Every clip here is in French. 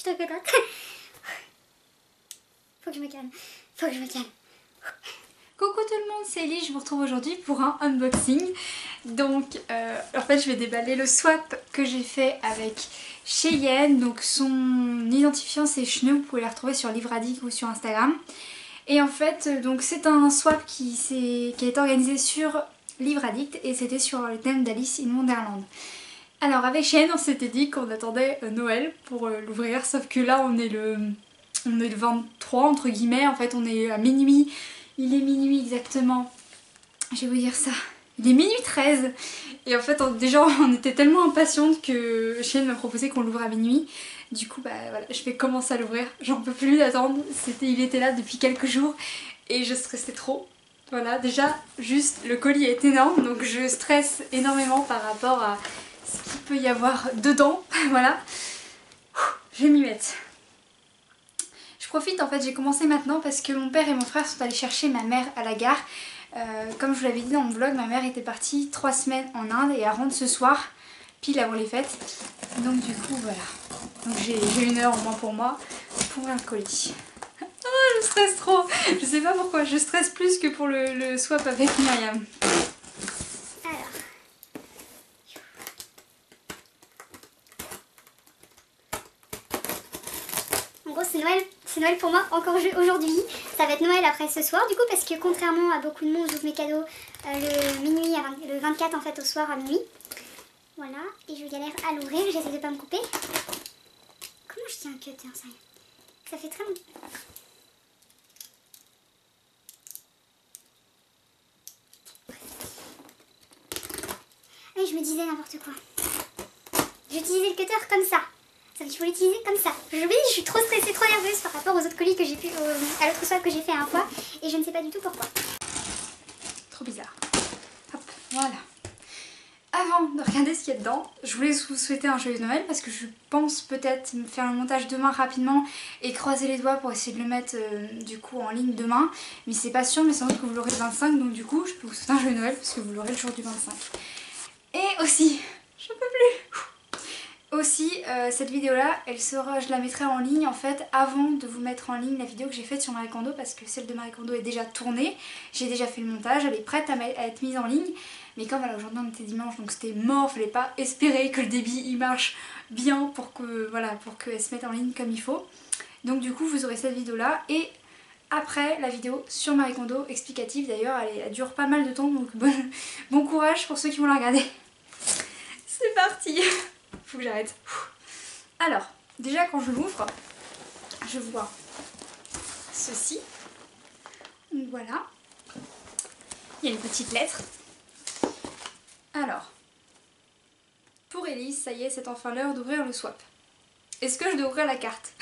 cheveux que l'autre. Faut que je me calme. Faut que je me calme. Coucou tout le monde, c'est Ellie, je vous retrouve aujourd'hui pour un unboxing. Donc en fait je vais déballer le swap que j'ai fait avec Cheyenne. Donc son identifiant c'est Cheneux, vous pouvez la retrouver sur Livre Addict ou sur Instagram. Et en fait donc c'est un swap qui a été organisé sur Livre Addict et c'était sur le thème d'Alice in Wonderland. Alors avec Cheyenne on s'était dit qu'on attendait Noël pour l'ouvrir, sauf que là on est le 23 entre guillemets, en fait on est à minuit. Il est minuit exactement, je vais vous dire ça, il est minuit 13 et en fait déjà on était tellement impatientes que Cheyenne m'a proposé qu'on l'ouvre à minuit. Du coup bah voilà, je vais commencer à l'ouvrir, j'en peux plus d'attendre, il était là depuis quelques jours et je stressais trop. Voilà, déjà juste le colis est énorme donc je stresse énormément par rapport à ce qu'il peut y avoir dedans, voilà. Je vais m'y mettre. Je profite en fait, j'ai commencé maintenant parce que mon père et mon frère sont allés chercher ma mère à la gare. Comme je vous l'avais dit dans mon vlog, ma mère était partie 3 semaines en Inde et elle rentre ce soir, pile avant les fêtes. Donc du coup voilà, donc j'ai 1 heure au moins pour moi pour un colis. Oh je stresse trop, je sais pas pourquoi, je stresse plus que pour le swap avec Myriam. Alors. En gros c'est Noël pour moi encore aujourd'hui. Ça va être Noël après ce soir du coup parce que contrairement à beaucoup de monde j'ouvre mes cadeaux le 24 en fait au soir à minuit. Voilà, et je galère à l'ouvrir, j'essaie de pas me couper. Comment je tiens un cutter ça? Ça fait très longtemps. Ah, je me disais n'importe quoi. J'utilisais le cutter comme ça. Ça veut dire qu'il faut l'utiliser comme ça. Je suis trop stressée, trop nerveuse par rapport aux autres colis que j'ai pu, à l'autre swap que j'ai fait un fois. Et je ne sais pas du tout pourquoi. Trop bizarre. Hop, voilà. Avant de regarder ce qu'il y a dedans, je voulais vous souhaiter un joyeux Noël parce que je pense peut-être me faire le montage demain rapidement et croiser les doigts pour essayer de le mettre du coup en ligne demain. Mais c'est pas sûr, mais sans doute que vous l'aurez le 25, donc du coup je peux vous souhaiter un joyeux Noël parce que vous l'aurez le jour du 25. Et aussi, je peux plus. Aussi, cette vidéo là, je la mettrai en ligne en fait avant de vous mettre en ligne la vidéo que j'ai faite sur Marie Kondo parce que celle de Marie Kondo est déjà tournée, j'ai déjà fait le montage, elle est prête à être mise en ligne. Mais comme voilà, aujourd'hui on était dimanche donc c'était mort, fallait pas espérer que le débit il marche bien pour que voilà, pour qu'elle se mette en ligne comme il faut. Donc du coup vous aurez cette vidéo là et après la vidéo sur Marie Kondo explicative d'ailleurs, elle dure pas mal de temps donc bon courage pour ceux qui vont la regarder. C'est parti. Faut que j'arrête. Alors, déjà quand je l'ouvre, je vois ceci. Donc voilà. Il y a une petite lettre. Alors, pour Elise, ça y est, c'est enfin l'heure d'ouvrir le swap. Est-ce que je dois ouvrir la carte?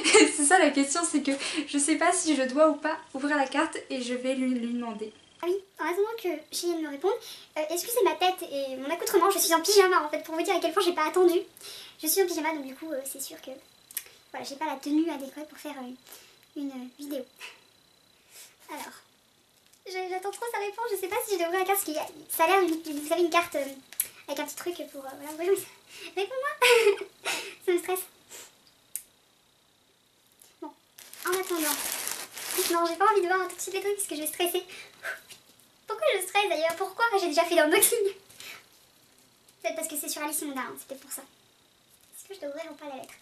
C'est ça la question, c'est que je sais pas si je dois ou pas ouvrir la carte et je vais lui demander. Ah oui, en attendant que Cheyenne me réponde, excusez ma tête et mon accoutrement, je suis en pyjama en fait, pour vous dire à quel point j'ai pas attendu. Je suis en pyjama donc du coup c'est sûr que voilà, j'ai pas la tenue adéquate pour faire une vidéo. Alors, j'attends trop sa réponse, je sais pas si je dois ouvrir la carte parce que ça a l'air, vous savez, une carte avec un petit truc pour... voilà, réponds-moi. Ça me stresse. Bon, en attendant... Non, j'ai pas envie de voir tout de suite les trucs parce que je vais stresser. Pourquoi je stresse d'ailleurs? Pourquoi j'ai déjà fait l'unboxing? Peut-être parce que c'est sur Alice in Wonderland, c'est peut-être pour ça. Est-ce que je dois ouvrir ou pas la lettre?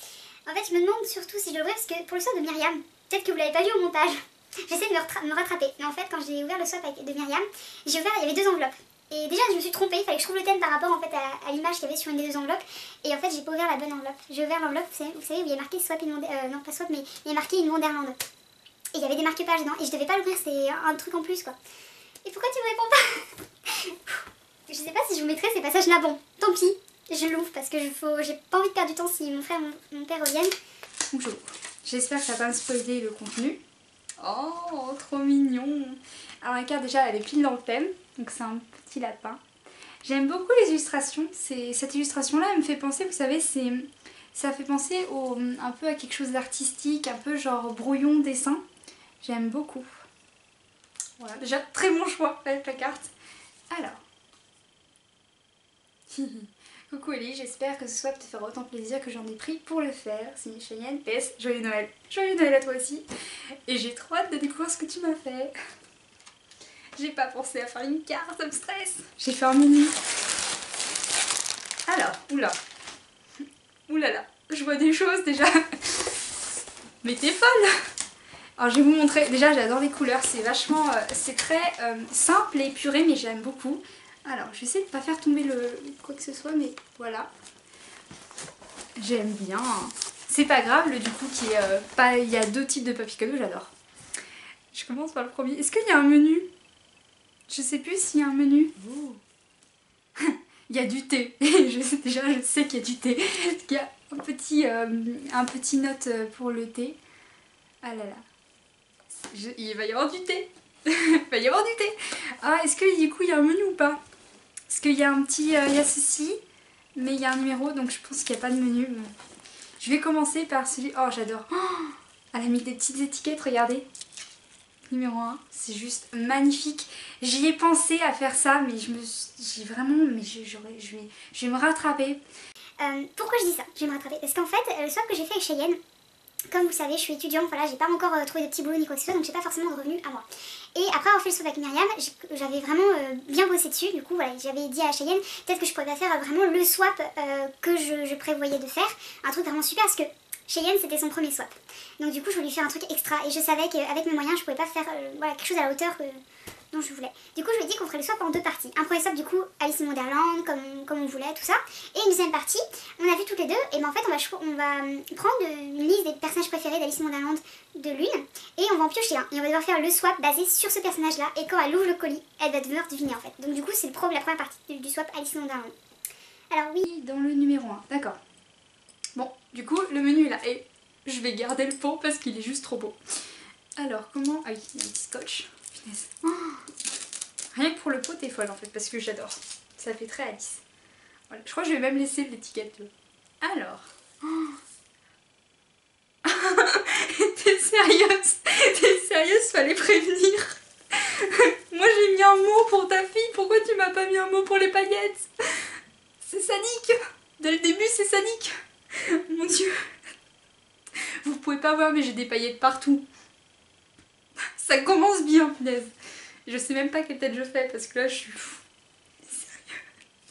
En fait, je me demande surtout si je dois ouvrir parce que pour le swap de Myriam, peut-être que vous l'avez pas vu au montage. J'essaie de me rattraper. Mais en fait, quand j'ai ouvert le swap de Myriam, j'ai ouvert, il y avait 2 enveloppes. Et déjà, je me suis trompée, il fallait que je trouve le thème par rapport en fait à l'image qu'il y avait sur une des 2 enveloppes. Et en fait, j'ai pas ouvert la bonne enveloppe. J'ai ouvert l'enveloppe, vous savez, où il y a marqué swap in Wonderland. Non, pas swap, mais il y a marqué in Wonderland. Et il y avait des marque-pages dedans et je devais pas l'ouvrir, c'était un truc en plus quoi. Et pourquoi tu me réponds pas? Je sais pas si je vous mettrai ces passages là, bon, tant pis, je l'ouvre parce que j'ai pas envie de perdre du temps si mon frère et mon père reviennent. Donc je l'ouvre. J'espère que ça va pas me spoiler le contenu. Oh, trop mignon. Alors la carte déjà elle est pile dans le thème, donc c'est un petit lapin. J'aime beaucoup les illustrations, cette illustration là elle me fait penser, vous savez, ça fait penser un peu à quelque chose d'artistique, un peu genre brouillon dessin. J'aime beaucoup. Voilà, déjà très bon choix avec la carte. Alors. Coucou Ellie, j'espère que ce swap te fera autant plaisir que j'en ai pris pour le faire. Signé Cheyenne, PS, joyeux Noël. Joyeux Noël à toi aussi. Et j'ai trop hâte de découvrir ce que tu m'as fait. J'ai pas pensé à faire une carte, ça me stresse. J'ai fait un mini. Alors, oula. Oulala, je vois des choses déjà. Mais t'es folle. Alors je vais vous montrer, déjà j'adore les couleurs, c'est vachement, c'est très simple et épuré mais j'aime beaucoup. Alors je vais essayer de pas faire tomber le quoi que ce soit mais voilà. J'aime bien. C'est pas grave, le du coup qui est pas, il y a 2 types de papier cadeau, j'adore. Je commence par le premier. Est-ce qu'il y a un menu? Je sais plus s'il y a un menu. Il y a du thé. Déjà je sais qu'il y a du thé. Il y a un petit note pour le thé. Ah là là. Il va y avoir du thé. Il va y avoir du thé. Ah, est-ce que du coup il y a un menu ou pas? Parce qu'il y a un petit... il y a ceci, mais il y a un numéro, donc je pense qu'il n'y a pas de menu. Je vais commencer par celui... Oh, j'adore. Oh, elle a mis des petites étiquettes, regardez. Numéro 1, c'est juste magnifique. J'y ai pensé à faire ça, mais j'ai vraiment... Mais je vais me rattraper. Pourquoi je dis ça? Je vais me rattraper. Parce qu'en fait, le swap que j'ai fait avec Cheyenne, comme vous le savez, je suis étudiante, voilà, j'ai pas encore trouvé de petit boulot ni quoi que ce soit, donc j'ai pas forcément de revenus à moi. Et après avoir fait le swap avec Myriam, j'avais vraiment bien bossé dessus, du coup voilà, j'avais dit à Cheyenne, peut-être que je pourrais pas faire vraiment le swap que je prévoyais de faire, un truc vraiment super, parce que Cheyenne c'était son premier swap. Donc du coup je voulais faire un truc extra, et je savais qu'avec mes moyens je pouvais pas faire voilà, quelque chose à la hauteur dont je voulais. Du coup je lui ai dit qu'on ferait le swap en 2 parties. Un premier swap du coup Alice in Wonderland, comme on voulait, tout ça. Et une deuxième partie, on a vu toutes les deux, et ben en fait on va prendre une liste des personnages préférés d'Alice in Wonderland de l'une, et on va en piocher un. Et on va devoir faire le swap basé sur ce personnage là, et quand elle ouvre le colis, elle va devoir deviner en fait. Donc du coup c'est la première partie du swap Alice in Wonderland. Alors oui, dans le numéro 1, d'accord. Bon, du coup le menu est là, et je vais garder le pot parce qu'il est juste trop beau. Alors comment... Ah oui, il y a un petit scotch. Oh, rien que pour le pot t'es folle en fait parce que j'adore. Ça fait très Alice. Voilà. Je crois que je vais même laisser l'étiquette. Alors. Oh. T'es sérieuse? T'es sérieuse? Fallait prévenir. Moi j'ai mis un mot pour ta fille. Pourquoi tu m'as pas mis un mot pour les paillettes? C'est sadique. Dès le début c'est sadique. Mon dieu. Vous pouvez pas voir mais j'ai des paillettes partout. Ça commence bien, punaise. Je sais même pas quelle tête je fais parce que là je suis... Sérieux.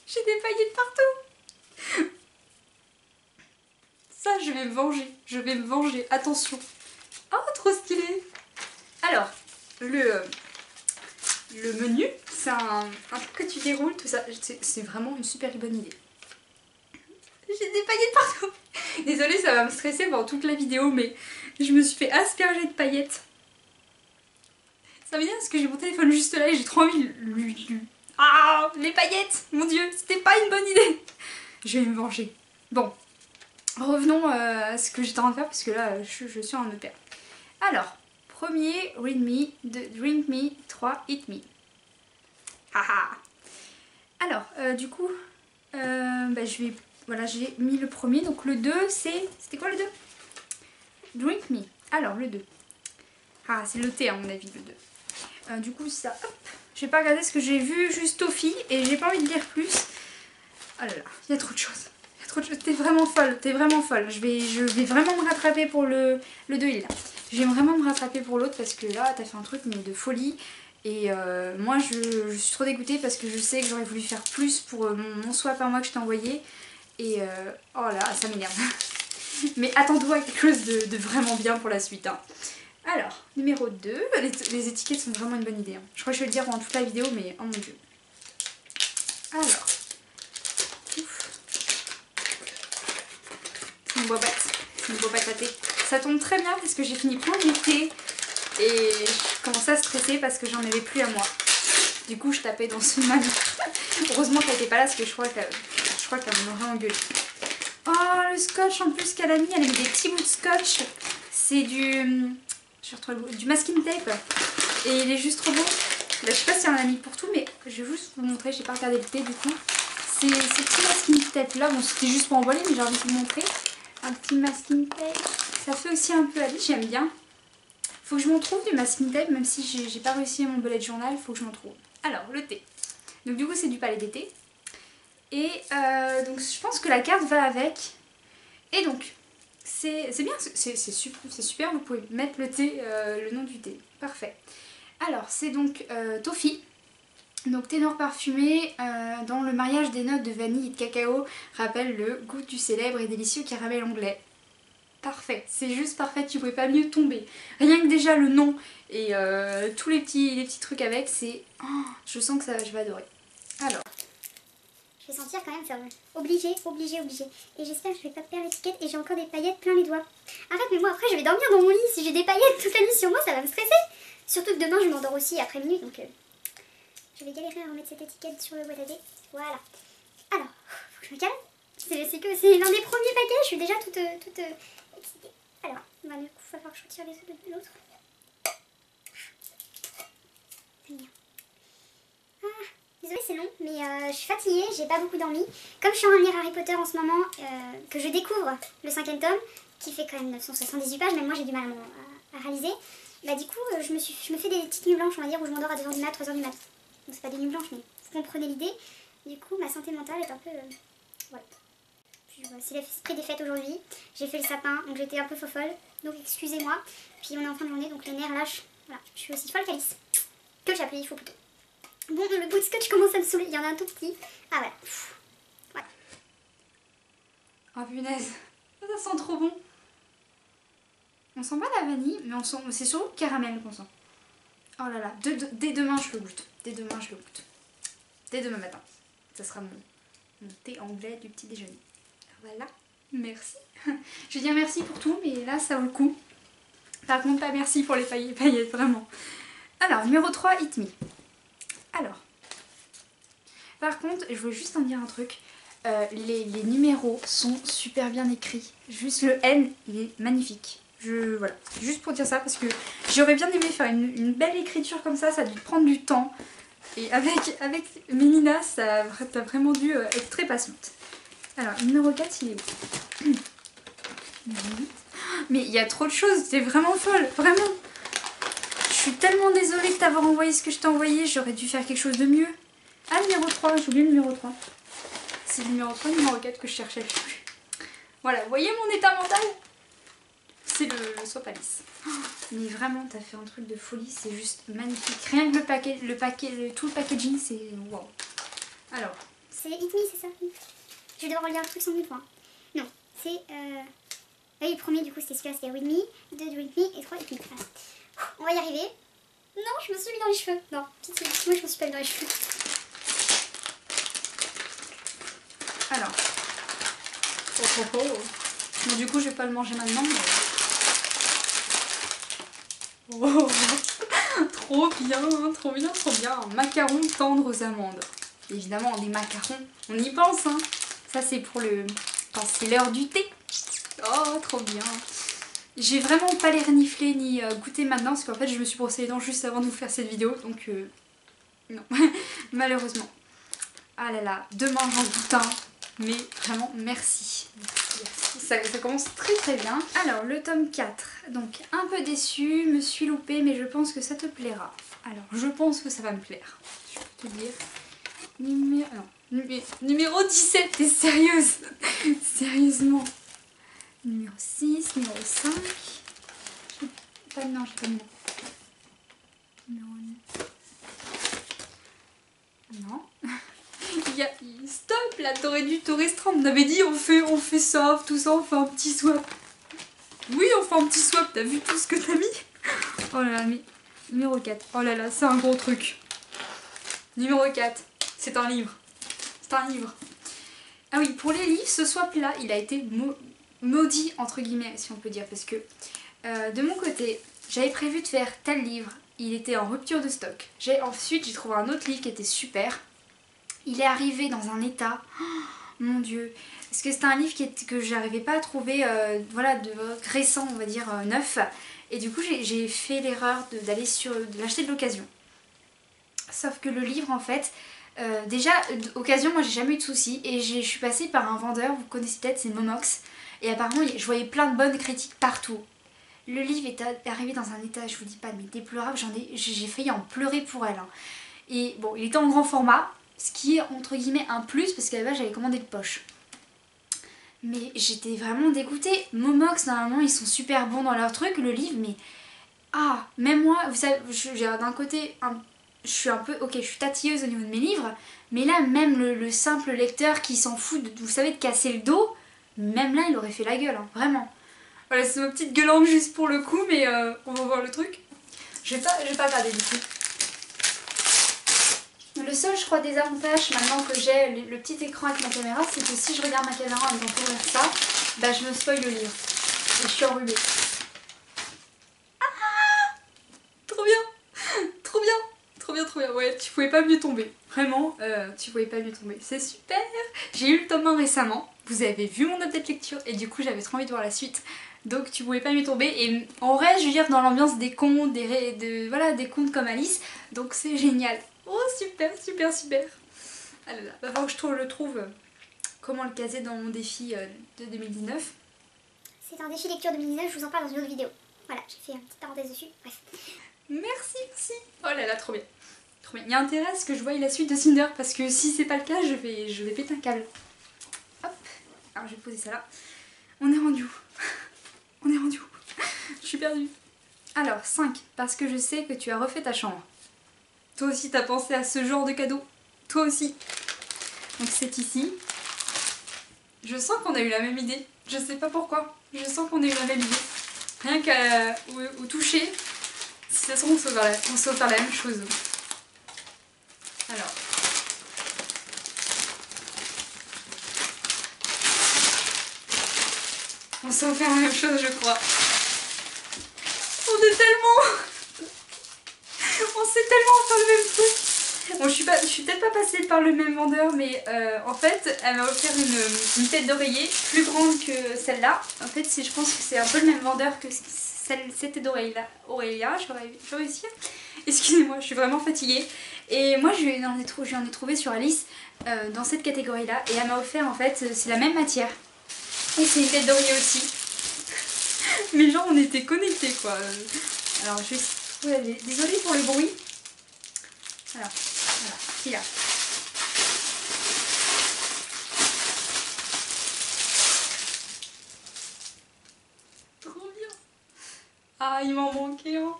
J'ai des paillettes partout. Ça je vais me venger. Je vais me venger. Attention. Oh trop stylé. Alors, le menu, c'est un truc que tu déroules, tout ça. C'est vraiment une super bonne idée. J'ai des paillettes partout. Désolée, ça va me stresser pendant toute la vidéo, mais je me suis fait asperger de paillettes. Ça veut dire parce que j'ai mon téléphone juste là et j'ai trop envie de... Ah, les paillettes. Mon dieu, c'était pas une bonne idée. Je vais me venger. Bon, revenons à ce que j'étais en train de faire parce que là, je suis en EPR. Alors, premier, read me, drink me, 3, eat me. Haha. Alors, du coup, je vais... Voilà, j'ai mis le premier. Donc le 2, c'était quoi le 2? Drink me. Alors, le 2. Ah, c'est le thé à mon avis, le 2. Du coup ça, hop, je vais pas regarder ce que j'ai vu juste aux filles et j'ai pas envie de lire plus. Oh là là, il y a trop de choses. Il y a trop de choses. T'es vraiment folle, t'es vraiment folle. Je vais vraiment me rattraper pour le 2 il est là. Je vais vraiment me rattraper pour l'autre parce que là t'as fait un truc mais de folie. Et moi je suis trop dégoûtée parce que je sais que j'aurais voulu faire plus pour mon swap à moi que je t'ai envoyé. Et oh là, ça m'énerve. Mais attends-toi à quelque chose de vraiment bien pour la suite. Hein. Alors, numéro 2, les étiquettes sont vraiment une bonne idée. Hein. Je crois que je vais le dire pendant toute la vidéo, mais oh mon dieu. Alors, ouf. C'est une boîte à thé. Ça tombe très bien parce que j'ai fini plein de thé et je commençais à stresser parce que j'en avais plus à moi. Du coup, je tapais dans ce man. Heureusement qu'elle n'était pas là parce que je crois qu'elle m'aurait engueulé. Oh, le scotch en plus qu'elle a mis des petits bouts de scotch. C'est du masking tape et il est juste trop beau. Là, je sais pas si on en a mis pour tout mais je vais juste vous montrer, j'ai pas regardé le thé du coup. C'est ces petits masking tape là, bon c'était juste pour emballer mais j'ai envie de vous montrer. Un petit masking tape, ça fait aussi un peu Alice, j'aime bien. Faut que je m'en trouve du masking tape même si j'ai pas réussi à mon bullet journal, faut que je m'en trouve. Alors le thé, donc du coup c'est du palais d'été. Et donc je pense que la carte va avec. Et donc, c'est bien, c'est super, vous pouvez mettre le thé, le nom du thé. Parfait. Alors, c'est donc Toffee. Donc thé noir parfumé dont le mariage des notes de vanille et de cacao rappelle le goût du célèbre et délicieux caramel anglais. Parfait, c'est juste parfait, tu pouvais pas mieux tomber. Rien que déjà le nom et tous les petits trucs avec, c'est... Oh, je sens que je vais adorer. Alors... Je vais sentir quand même ferme. Obligé. Et j'espère que je vais pas perdre l'étiquette et j'ai encore des paillettes plein les doigts. Arrête, mais moi après je vais dormir dans mon lit. Si j'ai des paillettes toute la nuit sur moi, ça va me stresser. Surtout que demain je m'endors aussi après minuit, donc je vais galérer à remettre cette étiquette sur le boîte à thé. Voilà. Alors, faut que je me calme. C'est que c'est l'un des premiers paquets, je suis déjà toute excitée. Alors, du coup, il va falloir que je retire les autres de l'autre. C'est bien. Désolée, c'est long, mais je suis fatiguée, j'ai pas beaucoup dormi. Comme je suis en train de lire Harry Potter en ce moment, que je découvre le 5e tome, qui fait quand même 978 pages, même moi j'ai du mal à réaliser, bah du coup je me fais des petites nuits blanches, on va dire, où je m'endors à 2h du mat, 3h du mat. Donc c'est pas des nuits blanches, mais vous comprenez l'idée. Du coup, ma santé mentale est un peu... voilà. C'est l'esprit des fêtes aujourd'hui. J'ai fait le sapin, donc j'étais un peu fofolle, donc excusez-moi. Puis on est en fin de journée, donc les nerfs lâchent. Voilà, je suis aussi folle calice. Que le chapelet, il faut plutôt. Bon, le bout de scotch commence à me saouler. Il y en a un tout petit. Ah voilà. Ouais. Oh punaise, ça sent trop bon. On sent pas la vanille, mais on sent, c'est surtout le caramel qu'on sent. Oh là là, dès demain je le goûte. Dès demain je le goûte. Dès demain matin. Ça sera mon thé anglais du petit déjeuner. Voilà, merci. Je vais dire merci pour tout, mais là ça vaut le coup. Par contre, pas merci pour les paillettes, vraiment. Alors, numéro 3, Hit Me. Alors, par contre, je voulais juste en dire un truc. Les numéros sont super bien écrits. Juste le N, il est magnifique. Voilà, juste pour dire ça, parce que j'aurais bien aimé faire une belle écriture comme ça a dû prendre du temps. Et avec Mélina, ça a vraiment dû être très patiente. Alors, numéro 4, il est où? Mais il y a trop de choses, t'es vraiment folle, vraiment. Je suis tellement désolée de t'avoir envoyé ce que je t'ai envoyé, j'aurais dû faire quelque chose de mieux. Ah, numéro 3, j'ai oublié le numéro 3. C'est le numéro 3, le numéro 4 que je cherchais. Voilà, vous voyez mon état mental? C'est le Sopalis. Mais vraiment, t'as fait un truc de folie, c'est juste magnifique. Rien que tout le packaging, c'est wow. Alors. C'est Hit Me, c'est ça? Je vais devoir relire le truc 100 000 fois. Non, c'est... Ah oui, le premier, du coup, c'était celui-là, c'était With Me. 2 With Me et 3 Hit Me. Voilà. On va y arriver. Non, je me suis mis dans les cheveux. Non, pitié, moi je me suis pas mis dans les cheveux. Alors. Oh. Bon, du coup, je vais pas le manger maintenant, mais... Oh, trop bien. Macarons tendres aux amandes. Évidemment, des macarons, on y pense, hein. Ça, c'est pour quand c'est l'heure du thé. Oh, trop bien. J'ai vraiment pas les renifler ni goûter maintenant, parce qu'en fait, je me suis brossé les dents juste avant de vous faire cette vidéo, donc non, malheureusement. Ah là là, demain j'en goûte un, mais vraiment merci. Ça commence très bien. Alors, le tome 4, donc un peu déçue, me suis loupée, mais je pense que ça te plaira. Alors, je pense que ça va me plaire, je peux te dire. Numéro 17, t'es sérieuse? Sérieusement. Numéro 6, numéro 5. J'ai pas de nom. Numéro 9. Non. Stop là, t'aurais dû te restreindre. On avait dit on fait ça, tout ça, on fait un petit swap. Oui, on fait un petit swap, t'as vu tout ce que t'as mis? Oh là là, mais... Numéro 4. Oh là là, c'est un gros truc. Numéro 4. C'est un livre. Ah oui, pour les livres, ce swap là, il a été maudit entre guillemets, si on peut dire, parce que de mon côté, j'avais prévu de faire tel livre, il était en rupture de stock. Ensuite, j'ai trouvé un autre livre qui était super. Il est arrivé dans un état, oh, mon dieu, parce que c'était un livre que j'arrivais pas à trouver, voilà, de récent, on va dire, neuf. Et du coup, j'ai fait l'erreur de l'acheter de l'occasion. Sauf que le livre, en fait, déjà, occasion, moi j'ai jamais eu de soucis. Et je suis passée par un vendeur, vous connaissez peut-être, c'est Momox. Et apparemment, je voyais plein de bonnes critiques partout. Le livre est arrivé dans un état, je vous dis pas, mais déplorable. J'ai failli en pleurer pour elle. Hein. Et bon, il était en grand format. ce qui est entre guillemets un plus parce qu'à la base j'avais commandé le poche. Mais j'étais vraiment dégoûtée. Momox, normalement ils sont super bons dans leur truc, le livre, mais ah, même moi, vous savez, d'un côté, je suis un peu, ok, je suis tatilleuse au niveau de mes livres, mais là même le simple lecteur qui s'en fout, vous savez, de casser le dos, même là il aurait fait la gueule, hein, vraiment. Voilà, c'est ma petite gueulante juste pour le coup, mais on va voir le truc. Je vais pas regarder du coup. Le seul, je crois, désavantage maintenant que j'ai le petit écran avec ma caméra, c'est que si je regarde ma caméra en étant ouvrir ça, bah je me spoil le livre. Et je suis enrhumée. Ah, trop bien, trop bien, trop bien, trop bien. Ouais, tu pouvais pas mieux tomber. Vraiment, tu pouvais pas mieux tomber. C'est super. J'ai eu le tome 1 récemment. Vous avez vu mon update lecture et du coup j'avais trop envie de voir la suite. Donc tu pouvais pas mieux tomber. Et on reste, je veux dire, dans l'ambiance des contes, voilà, des contes comme Alice. Donc c'est génial. Oh super, super, super. Ah là là, va falloir que je trouve comment le caser dans mon défi de 2019. C'est un défi lecture 2019, je vous en parle dans une autre vidéo. Voilà, j'ai fait une petite parenthèse dessus, bref. Merci, merci. Oh là là, trop bien. Trop bien. Il y a intérêt à ce que je voie la suite de Cinder parce que si c'est pas le cas, je vais péter un câble. Hop, alors je vais poser ça là. On est rendu où? On est rendu où? Je suis perdue. Alors, 5, parce que je sais que tu as refait ta chambre. Toi aussi t'as pensé à ce genre de cadeau. Toi aussi. Donc c'est ici. Je sens qu'on a eu la même idée. Je sais pas pourquoi. Je sens qu'on a eu la même idée. Rien qu'à au toucher. Si ça se trouve on se faire la même chose. Alors. On s'en fait la même chose, je crois. On est tellement... On sait tellement faire le même truc. Bon, je suis peut-être pas passée par le même vendeur, mais en fait, elle m'a offert une tête d'oreiller plus grande que celle-là. En fait, je pense que c'est un peu le même vendeur que cette tête d'oreiller-là. Je réussi. Excusez-moi, je suis vraiment fatiguée. Et moi, j'en ai trouvé sur Alice dans cette catégorie-là. Et elle m'a offert, en fait, c'est la même matière. Et c'est une tête d'oreiller aussi. Mais genre on était connectés quoi. Alors je vais... Désolée pour le bruit. Alors, voilà, c'est là. Trop bien. Ah il m'en manquait un.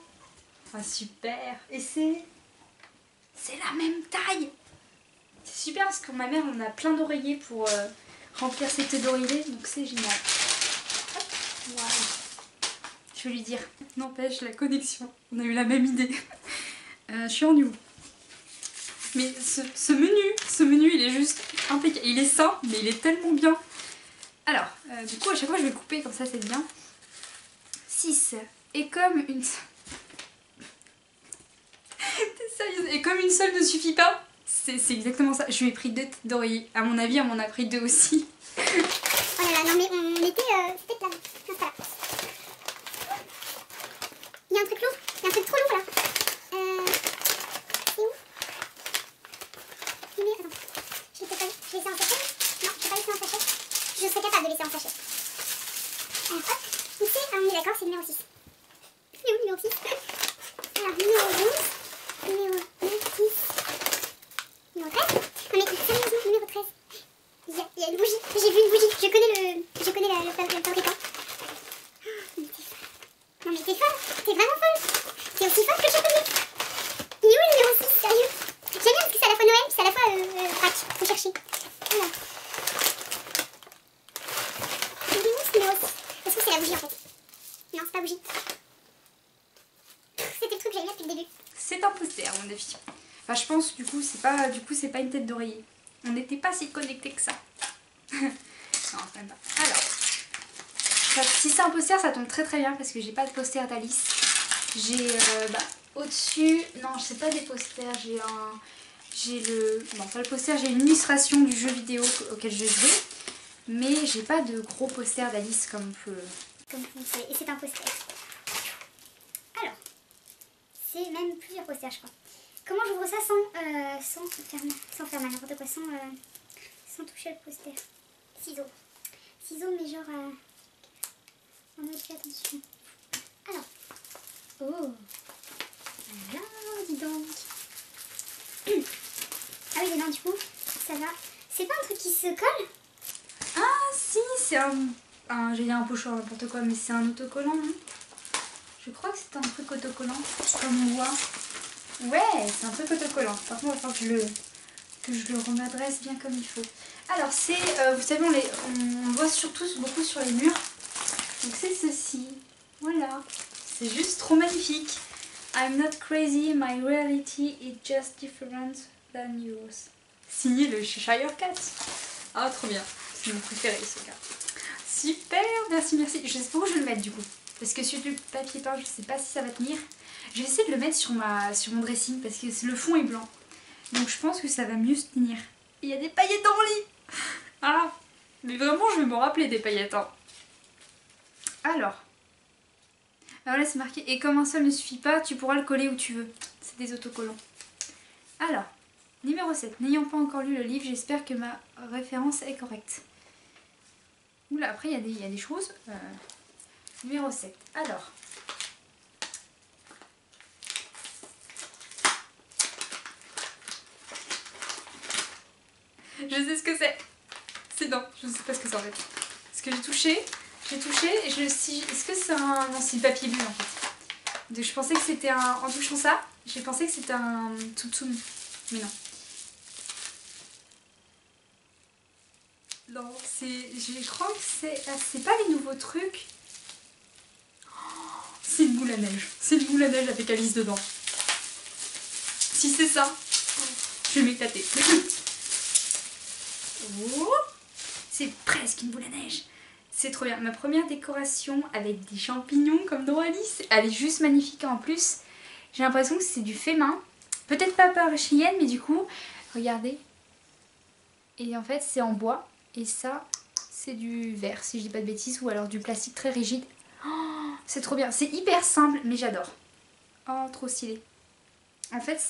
Ah super. Et c'est la même taille. C'est super parce que ma mère on a plein d'oreillers pour remplir cette tête d'oreiller. Donc c'est génial. Wow. Je vais lui dire. N'empêche la connexion. On a eu la même idée. Je suis en où? Mais ce menu il est juste impeccable. Il est simple mais il est tellement bien. Alors, du coup à chaque fois je vais le couper comme ça c'est bien. 6. Et comme une... T'es sérieuse? Et comme une seule ne suffit pas. C'est exactement ça. Je lui ai pris 2 têtes d'oreiller. À mon avis, elle m'en a pris 2 aussi. Oh là là, non mais on était... C'était plein. Voilà. Il y a un truc lourd. Il y a un truc trop lourd là. C'est où? Mais attends. Je l'ai pas vu. Je l'ai laissé en sachet? Non, je l'ai pas laissé en sachet. Je serais capable de laisser en sachet. Alors hop. Ici, on est d'accord, c'est le numéro 6. Il est où le numéro 6? Alors, numéro 12. Numéro 9, 10. Numéro 13. Non mais sérieusement, numéro 13. Il y a une bougie. J'ai vu une bougie. Je connais le fabricant. Non mais t'es folle. T'es vraiment folle. T'es aussi folle que le chapelier. Il est où le numéro 6? Sérieux? J'aime bien parce que c'est à la fois Noël puis c'est à la fois Pâques. Faut chercher. Voilà. Il est où ce numéro 6? Est-ce que c'est la bougie en fait? Non, c'est pas bougie. C'était le truc que j'avais mis depuis le début. C'est un poster à mon avis. Enfin je pense du coup c'est pas une tête d'oreiller. On n'était pas si connectés que ça. Non, quand même pas. Alors, si c'est un poster ça tombe très très bien parce que j'ai pas de poster d'Alice. J'ai au-dessus, non c'est pas des posters, non pas le poster, j'ai une illustration du jeu vidéo auquel je joue. Mais j'ai pas de gros poster d'Alice comme on peut... Comme vous savez, et c'est un poster. Alors, c'est même plusieurs posters je crois. Comment j'ouvre ça sans faire mal, n'importe quoi, sans toucher le poster? Ciseaux. Ciseaux mais genre... en mode fais attention. Alors. Oh. Voilà, dis donc. Ah oui, non, du coup, ça va. C'est pas un truc qui se colle? Ah si, c'est j'ai dit un pochoir, n'importe quoi, mais c'est un autocollant, non? Je crois que c'est un truc autocollant, comme on voit. Ouais, c'est un truc autocollant. Par contre, il va falloir que je le remadresse bien comme il faut. Alors, c'est, vous savez, on le voit surtout beaucoup sur les murs. Donc c'est ceci. Voilà. C'est juste trop magnifique. I'm not crazy, my reality is just different than yours. Signé le Cheshire Cat. Ah, trop bien. C'est mon préféré, ce gars. Super, merci, merci. Je sais pas où je vais le mettre du coup. Parce que sur du papier peint, je sais pas si ça va tenir. Je vais essayer de le mettre sur mon dressing parce que le fond est blanc. Donc je pense que ça va mieux se tenir. Il y a des paillettes dans mon lit. Ah, mais vraiment, je vais m'en rappeler des paillettes. Hein. Alors là c'est marqué, et comme un seul ne suffit pas, tu pourras le coller où tu veux. C'est des autocollants. Alors, numéro 7. N'ayant pas encore lu le livre, j'espère que ma référence est correcte. Oula, après il y a des choses. Numéro 7. Alors. Je sais ce que c'est. C'est non, je ne sais pas ce que c'est en fait. Parce que j'ai touché et est-ce que c'est un... Non, c'est du papier bulle en fait. Donc je pensais que c'était un... En touchant ça, j'ai pensé que c'était un toutoum. Mais non. Non, je crois que c'est pas les nouveaux trucs. C'est une boule à neige. C'est une boule à neige avec Alice dedans. Si c'est ça, je vais m'éclater. Oh, c'est presque une boule à neige. C'est trop bien. Ma première décoration avec des champignons comme dans Alice. Elle est juste magnifique en plus. J'ai l'impression que c'est du fait main. Peut-être pas par Cheyenne, mais du coup, regardez. Et en fait, c'est en bois. Et ça, c'est du verre, si je dis pas de bêtises. Ou alors du plastique très rigide. Oh, c'est trop bien. C'est hyper simple, mais j'adore. Oh, trop stylé. En fait,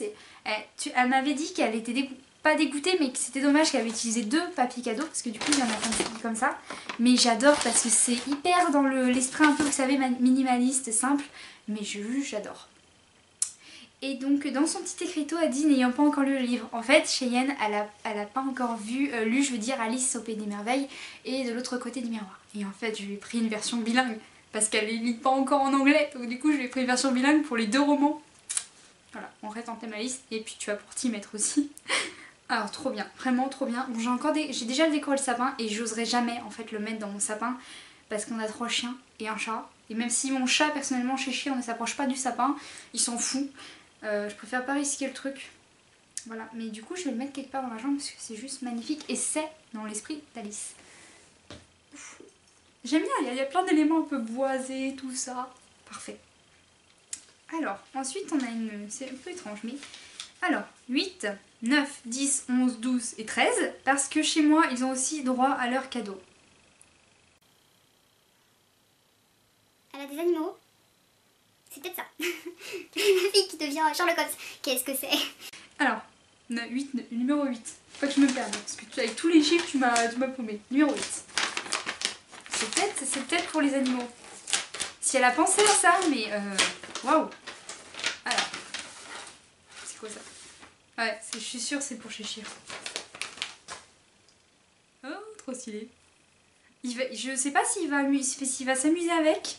elle m'avait dit qu'elle était pas dégoûtée, mais que c'était dommage qu'elle avait utilisé 2 papiers cadeaux, parce que du coup il y en a comme ça. Mais j'adore parce que c'est hyper dans l'esprit un peu, vous savez, minimaliste, simple, mais j'adore. Et donc dans son petit écriteau, elle dit n'ayant pas encore lu le livre. En fait, Cheyenne, elle a pas encore lu, je veux dire, Alice au Pays des Merveilles et de l'autre côté du miroir. Et en fait, je lui ai pris une version bilingue, parce qu'elle les lit pas encore en anglais, donc du coup je lui ai pris une version bilingue pour les 2 romans. Voilà, on reste en thème Alice, et puis tu vas pour t'y mettre aussi. Alors trop bien, vraiment trop bien. Bon, j'ai déjà décoré le sapin et j'oserais jamais en fait le mettre dans mon sapin parce qu'on a 3 chiens et un chat. Et même si mon chat personnellement chez Chien ne s'approche pas du sapin, il s'en fout. Je préfère pas risquer le truc. Voilà, mais du coup je vais le mettre quelque part dans la jambe parce que c'est juste magnifique et c'est dans l'esprit d'Alice. J'aime bien, il y a plein d'éléments un peu boisés, tout ça. Parfait. Alors, ensuite on a une... c'est un peu étrange mais... Alors, 8, 9, 10, 11, 12 et 13, parce que chez moi, ils ont aussi droit à leur cadeau. Elle a des animaux. C'est peut-être ça. La fille qui devient Sherlock Holmes. Qu'est-ce que c'est? Alors, numéro 8. Faut pas que je me perde, parce que avec tous les chiffres, tu m'as paumé. Numéro 8. C'est peut-être pour les animaux. Si elle a pensé à ça, mais... Waouh. Alors, c'est quoi ça? Ouais, je suis sûre c'est pour Cheshire. Oh, trop stylé. Je sais pas s'il va s'amuser avec.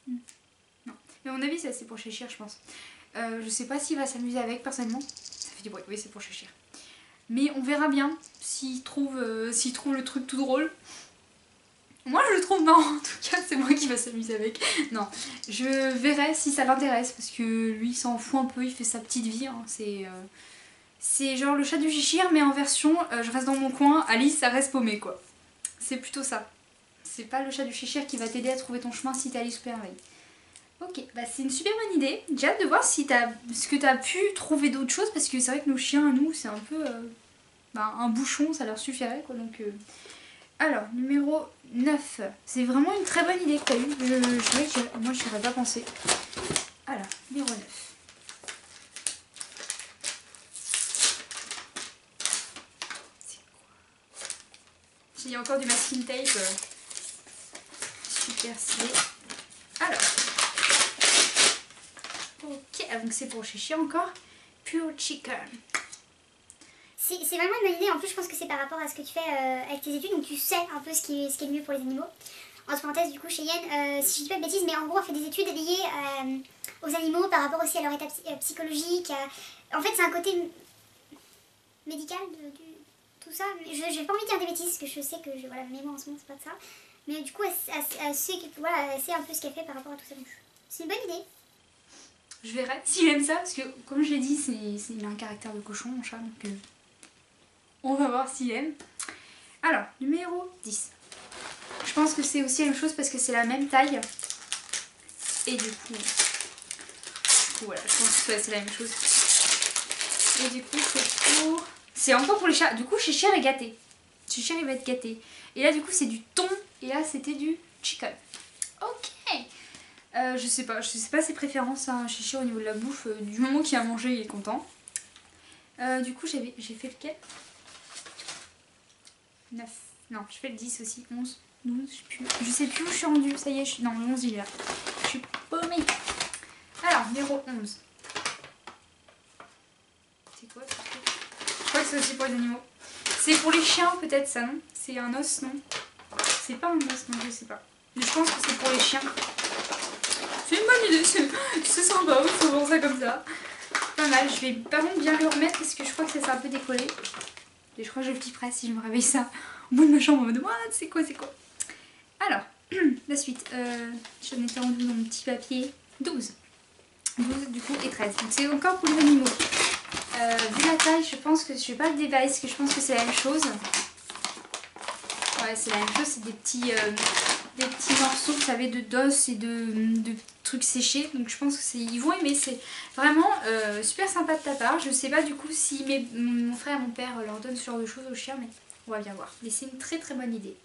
Non. Mais à mon avis, c'est pour Cheshire, je pense. Je sais pas s'il va s'amuser avec, personnellement. Ça fait du bruit, oui, c'est pour Cheshire. Mais on verra bien s'il trouve le truc tout drôle. Moi je le trouve marrant, en tout cas c'est moi qui va s'amuser avec. Non, je verrai si ça l'intéresse parce que lui il s'en fout un peu, il fait sa petite vie. Hein. C'est genre le chat du Cheshire mais en version je reste dans mon coin, Alice ça reste paumée quoi. C'est plutôt ça. C'est pas le chat du Cheshire qui va t'aider à trouver ton chemin si t'es Alice au Pays des Merveilles. Ok, bah c'est une super bonne idée. J'ai hâte de voir si ce que t'as pu trouver d'autres choses parce que c'est vrai que nos chiens à nous c'est un peu un bouchon, ça leur suffirait quoi donc... Alors, numéro 9. C'est vraiment une très bonne idée que tu as eue. Moi, je n'aurais pas pensé. Alors, numéro 9. C'est quoi? Il y a encore du masking tape. Super stylé. Alors. Ok, donc c'est pour Cheshire encore. Pure Chicken. c'est vraiment une bonne idée. En plus, je pense que c'est par rapport à ce que tu fais avec tes études, donc tu sais un peu ce qui est le mieux pour les animaux. Entre parenthèses, du coup, Cheyenne, si je dis pas de bêtises, mais en gros, elle fait des études liées aux animaux par rapport aussi à leur état psychologique. En fait, c'est un côté médical tout ça. Mais j'ai pas envie de dire des bêtises, parce que je sais que voilà, ma mémoire en ce moment, c'est pas de ça. Mais du coup, elle sait, voilà, elle sait un peu ce qu'elle fait par rapport à tout ça. C'est une bonne idée. Je verrai si j'aime ça, parce que comme je l'ai dit, il a un caractère de cochon, mon chat, donc on va voir s'il aime. Alors, numéro 10. Je pense que c'est aussi la même chose parce que c'est la même taille. Et du coup voilà, je pense que c'est la même chose. Et du coup, c'est pour... C'est encore pour les chats. Du coup, chez Cher est gâté. Chez Cher, il va être gâté. Et là, du coup, c'est du thon. Et là, c'était du chicken. Ok. Je sais pas ses préférences hein, chez Cher au niveau de la bouffe. Du moment qu'il a mangé, il est content. Du coup, j'ai fait lequel 9. Non, je fais le 10 aussi. 11, 12, je sais plus où je suis rendue. Ça y est, non, le 11 il est là. Je suis paumée. Alors, numéro 11. C'est quoi ce truc? Je crois que c'est aussi pour les animaux. C'est pour les chiens peut-être ça, non? C'est un os, non? C'est pas un os, non, je sais pas. Mais je pense que c'est pour les chiens. C'est une bonne idée, c'est sympa, il faut voir ça comme ça. Pas mal, je vais par contre bien le remettre parce que je crois que ça s'est un peu décollé. Et je crois que je flipperai si je me réveille ça au bout de ma chambre en mode what, c'est quoi. Alors, la suite. J'en étais rendue dans mon petit papier. 12. 12 du coup et 13. Donc c'est encore pour les animaux. Vu la taille, je pense que je vais pas le déballer parce que je pense que c'est la même chose. Ouais, c'est la même chose, c'est des petits morceaux, vous savez, d'os et de trucs séchés. Donc je pense que ils vont aimer. C'est vraiment super sympa de ta part. Je sais pas du coup si mon frère et mon père leur donnent ce genre de choses aux chiens, mais on va bien voir. Mais c'est une très très bonne idée.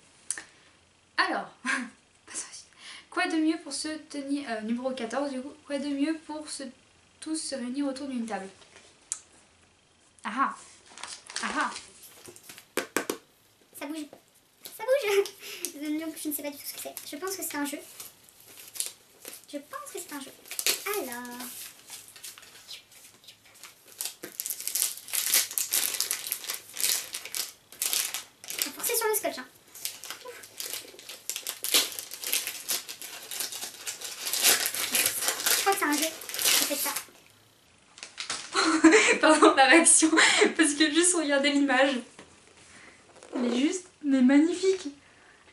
Alors, quoi de mieux pour se tenir... numéro 14 du coup. Quoi de mieux pour tous se réunir autour d'une table? Ah ah. Ça bouge. Ça bouge. Donc je ne sais pas du tout ce que c'est. Je pense que c'est un jeu. Alors... Faut forcer sur le scotch. Hein. Je crois que c'est un jeu. Je fais ça. Pardon la réaction, parce que juste regardez l'image. Elle est juste, mais magnifique.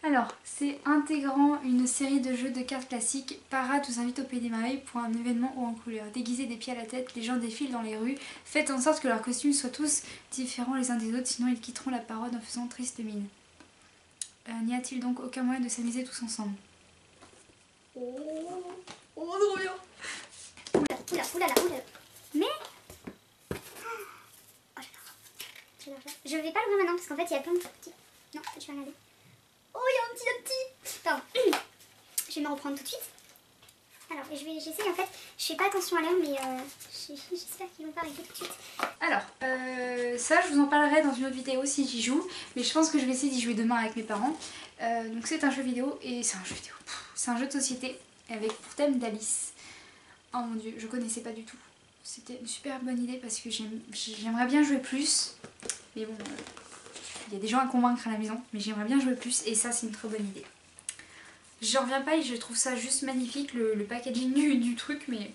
Alors, c'est intégrant une série de jeux de cartes classiques. Parade vous invite au Pays des Merveilles pour un événement haut en couleur. Déguisés des pieds à la tête, les gens défilent dans les rues. Faites en sorte que leurs costumes soient tous différents les uns des autres, sinon ils quitteront la parade en faisant triste mine. N'y a-t-il donc aucun moyen de s'amuser tous ensemble? Oh, trop bien. Oulala. Mais... Oh, j'adore. Je vais pas l'ouvrir maintenant parce qu'en fait il y a plein de petits... Non, je vais regarder. Oh, il y a un petit... Pardon. Je vais me reprendre tout de suite. Alors, j'essaye en fait. Je fais pas attention à l'heure, mais j'espère qu'ils vont pas arrêter tout de suite. Alors, ça je vous en parlerai dans une autre vidéo si j'y joue. Mais je pense que je vais essayer d'y jouer demain avec mes parents. Donc c'est un jeu vidéo et c'est un jeu vidéo. C'est un jeu de société avec pour thème d'Alice. Oh mon dieu, je connaissais pas du tout. C'était une super bonne idée parce que j'aimerais bien jouer plus. Mais bon, il y a des gens à convaincre à la maison. Mais j'aimerais bien jouer plus et ça c'est une très bonne idée. J'en reviens pas et je trouve ça juste magnifique le packaging du truc. Mais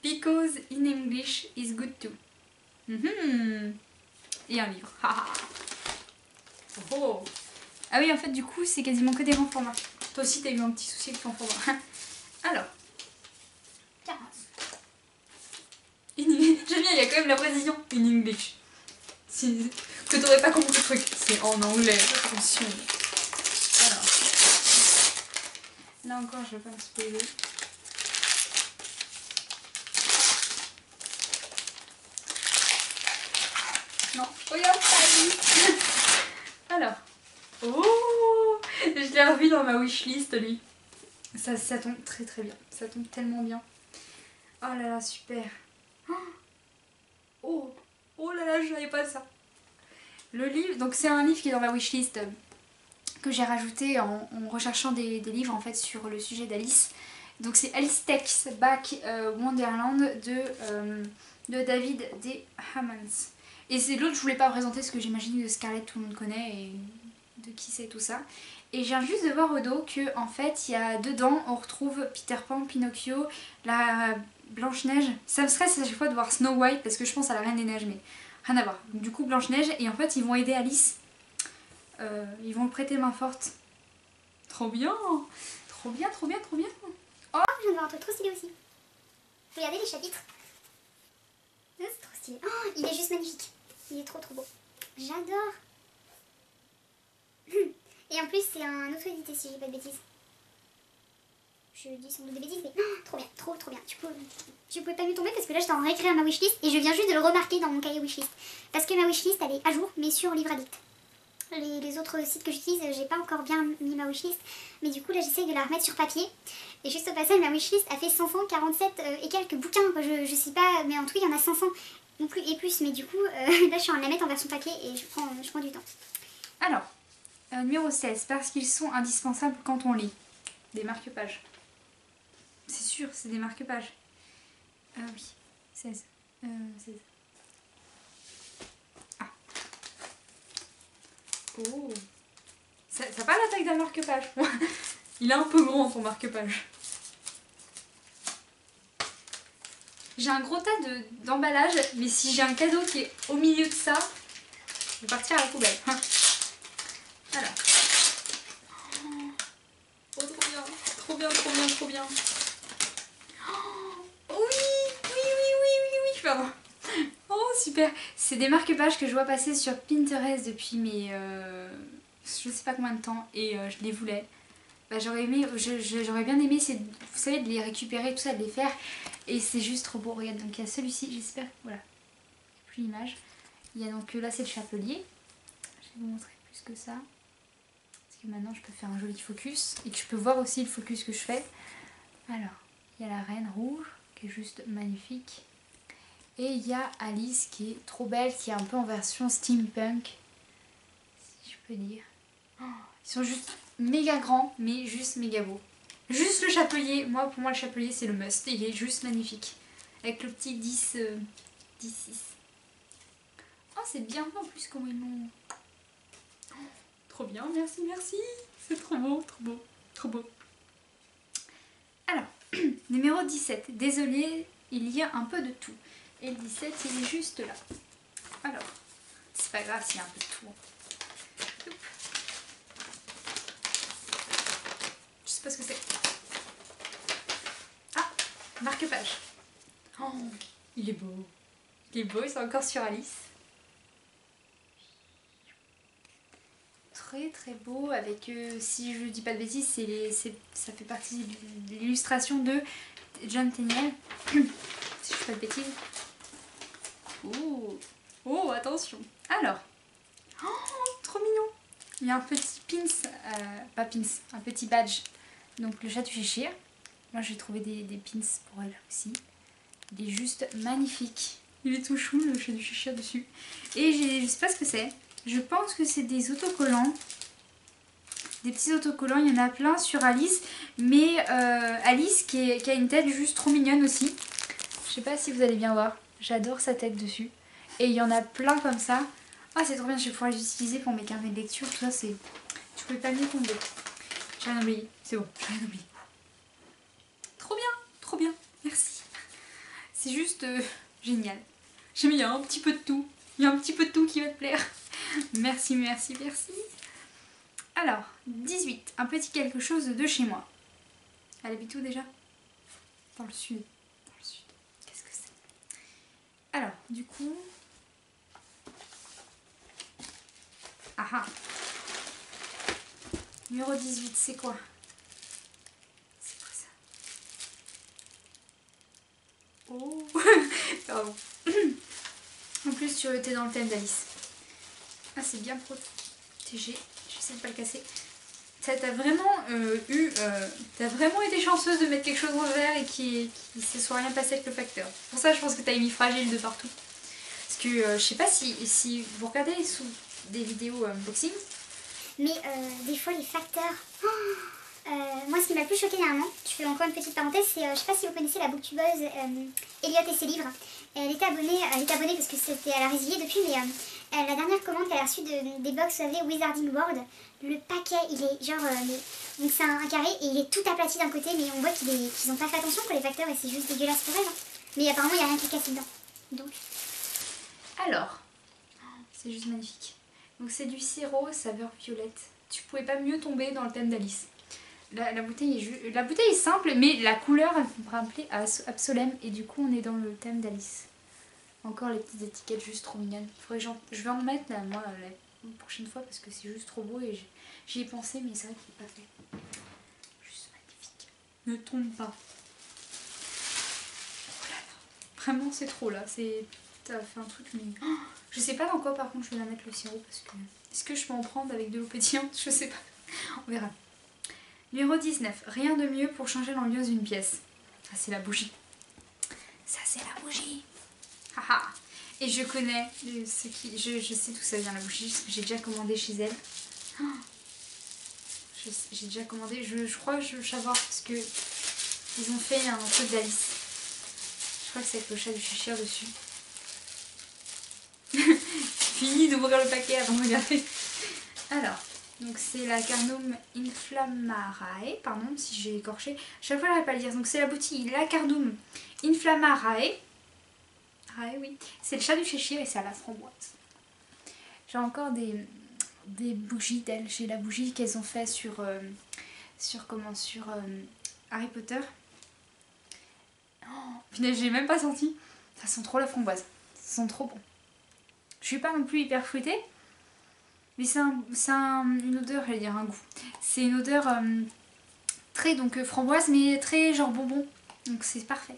because in English is good too. Et un livre. Oh. Ah oui en fait du coup c'est quasiment que des grands formats. Toi aussi t'as eu un petit souci avec ton format. Alors. J'aime bien, il y a quand même la précision in English. Que t'aurais pas compris le truc. C'est en anglais, attention. Alors. Là encore, je vais pas me spoiler. Non, regarde pas. Alors. Oh, je l'ai revu dans ma wishlist, lui. Ça tombe très très bien. Ça tombe tellement bien. Oh là là, super. Oh là là, je savais pas ça. Le livre, donc c'est un livre qui est dans ma wishlist que j'ai rajouté en recherchant des livres en fait sur le sujet d'Alice. Donc c'est Alice Takes Back Wonderland de David D. Hammons. Et c'est l'autre, je voulais pas présenter parce que j'imagine que Scarlett tout le monde connaît et de qui c'est tout ça. Et je viens juste de voir au dos que en fait il y a dedans on retrouve Peter Pan, Pinocchio, la Blanche-Neige. Ça me stresse à chaque fois de voir Snow White parce que je pense à la Reine des Neiges, mais rien à voir. Du coup Blanche-Neige, et en fait ils vont aider Alice. Ils vont le prêter main forte. Trop bien. Trop bien, trop bien, trop bien. Oh, je viens de voir un truc trop stylé aussi. Regardez les chapitres. C'est trop stylé. Oh, il est juste magnifique. Il est trop trop beau. J'adore. Et en plus c'est un auto-édité si j'ai pas de bêtises. Je dis sans doute des bêtises mais trop bien, trop trop bien. Tu pouvais pas mieux tomber parce que là j'étais en train d'écrire ma wishlist et je viens juste de le remarquer dans mon cahier wishlist. Parce que ma wishlist elle est à jour mais sur Livre Addict. Les autres sites que j'utilise, j'ai pas encore bien mis ma wishlist, mais du coup là j'essaye de la remettre sur papier. Et juste au passage, ma wishlist a fait 547 et quelques bouquins, je sais pas, mais en tout il y en a 500 non plus et plus, mais du coup là je suis en train de la mettre en version papier et je prends du temps. Alors, numéro 16, parce qu'ils sont indispensables quand on lit. Des marque-pages. C'est sûr, c'est des marque-pages. Oui, 16. 16. Oh, ça n'a pas la taille d'un marque-page. Il est un peu grand ton marque-page. J'ai un gros tas d'emballage, mais si j'ai un cadeau qui est au milieu de ça, je vais partir à la poubelle. Voilà. Oh, trop bien, trop bien, trop bien, trop bien. Oh, oui, pardon. Oh, super. C'est des marque-pages que je vois passer sur Pinterest depuis mes... je sais pas combien de temps et je les voulais. Bah, j'aurais bien aimé, vous savez, de les récupérer, tout ça, de les faire. Et c'est juste trop beau. Regarde, donc il y a celui-ci, j'espère. Voilà. Plus l'image. Il y a donc là, c'est le chapelier. Je vais vous montrer plus que ça. Parce que maintenant, je peux faire un joli focus. Et que je peux voir aussi le focus que je fais. Alors, il y a la reine rouge, qui est juste magnifique. Et il y a Alice qui est trop belle, qui est un peu en version steampunk, si je peux dire. Oh, ils sont juste méga grands, mais juste méga beaux. Juste le chapelier, pour moi le chapelier c'est le must, il est juste magnifique. Avec le petit 10, 10-6. Oh, c'est bien en plus comment ils l'ont... Oh, trop bien, merci, merci. C'est trop beau, trop beau, trop beau. Alors, numéro 17. Désolée, il y a un peu de tout. Et le 17, il est juste là. Alors, c'est pas grave s'il y a un peu de tout. Oups. Je sais pas ce que c'est. Ah, marque-page. Oh, il est beau. Il est beau, il est encore sur Alice. Très très beau avec, si je dis pas de bêtises, ça fait partie de l'illustration de John Tenniel. Si je dis pas de bêtises. Oh, oh, attention. Alors, oh, trop mignon. Il y a un petit pins, pas pins, un petit badge. Donc le chat du Cheshire. Moi j'ai trouvé des pins pour elle aussi. Il est juste magnifique. Il est tout chou le chat du Cheshire dessus. Et je sais pas ce que c'est. Je pense que c'est des autocollants. Des petits autocollants, il y en a plein sur Alice. Mais Alice qui a une tête juste trop mignonne aussi. Je sais pas si vous allez bien voir. J'adore sa tête dessus. Et il y en a plein comme ça. Ah, c'est trop bien, je vais pouvoir les utiliser pour mes carnets de lecture. Tout ça, c'est... Je pouvais pas mieux tomber. J'ai rien oublié. C'est bon, j'ai rien oublié. Trop bien, merci. C'est juste génial. J'ai mis un petit peu de tout. Il y a un petit peu de tout qui va te plaire. Merci, merci, merci. Alors, 18. Un petit quelque chose de chez moi. Elle habite où déjà? Dans le sud. Dans le sud. Qu'est-ce que c'est? Alors, du coup... Ah ah. Numéro 18, c'est quoi? C'est quoi ça? Oh. Pardon. En plus, tu étais dans le thème d'Alice. Ah, c'est bien protégé. J'essaie de pas le casser. T'as vraiment t'as vraiment été chanceuse de mettre quelque chose en vert et qui se soit rien passé avec le facteur. Pour ça, je pense que t'as mis fragile de partout. Parce que je sais pas si vous regardez sous des vidéos unboxing. Mais des fois, les facteurs... Oh, Moi, ce qui m'a le plus choqué dernièrement, je fais encore une petite parenthèse, c'est, je sais pas si vous connaissez la booktubeuse Elliot et ses livres. Elle était abonnée parce que elle a résilié depuis, mais la dernière commande qu'elle a reçue des box, vous savez, Wizarding World, le paquet, il est genre, donc c'est un carré et il est tout aplati d'un côté, mais on voit qu'ils ont pas fait attention pour les facteurs et c'est juste dégueulasse pour elle. Hein. Mais apparemment, il n'y a rien qui casse dedans. Donc. Alors, c'est juste magnifique. Donc c'est du sirop saveur violette. Tu pouvais pas mieux tomber dans le thème d'Alice. La bouteille est simple, mais la couleur elle me rappelait à Absolem et du coup on est dans le thème d'Alice. Encore les petites étiquettes juste trop mignonnes. Je vais en mettre là, moi la prochaine fois parce que c'est juste trop beau et j'y ai pensé mais c'est vrai qu'il n'est pas fait. Juste magnifique. Ne tombe pas. Oh là là. Vraiment c'est trop là. T'as fait un truc mais... Oh, je sais pas dans quoi par contre je vais la mettre le sirop parce que... Est-ce que je peux en prendre avec de l'eau pétillante? Je sais pas. On verra. Numéro 19. Rien de mieux pour changer l'ambiance d'une pièce. Ça c'est la bougie. Ça c'est la bougie. Haha. Et je connais ce qui... Je sais d'où ça vient la bougie parce que j'ai déjà commandé chez elle. Oh. J'ai déjà commandé. Je crois que je veux savoir parce que ils ont fait un truc d'Alice. Je crois que c'est avec le chat du Cheshire dessus. Fini d'ouvrir le paquet avant de regarder. Alors, donc c'est la Carnum Inflammarae, pardon si j'ai écorché, chaque fois j'arrive pas à le dire. Donc c'est la bouteille la Carnum Inflammarae. Oui, c'est le chat du Cheshire et c'est à la framboise. J'ai encore des bougies d'elle. J'ai la bougie qu'elles ont fait sur Harry Potter. Oh, punaise, j'ai même pas senti. Ça sent trop la framboise. Ça sent trop bon. Je suis pas non plus hyper fruitée. Mais c'est une odeur, j'allais dire un goût. C'est une odeur très framboise mais très genre bonbon. Donc c'est parfait,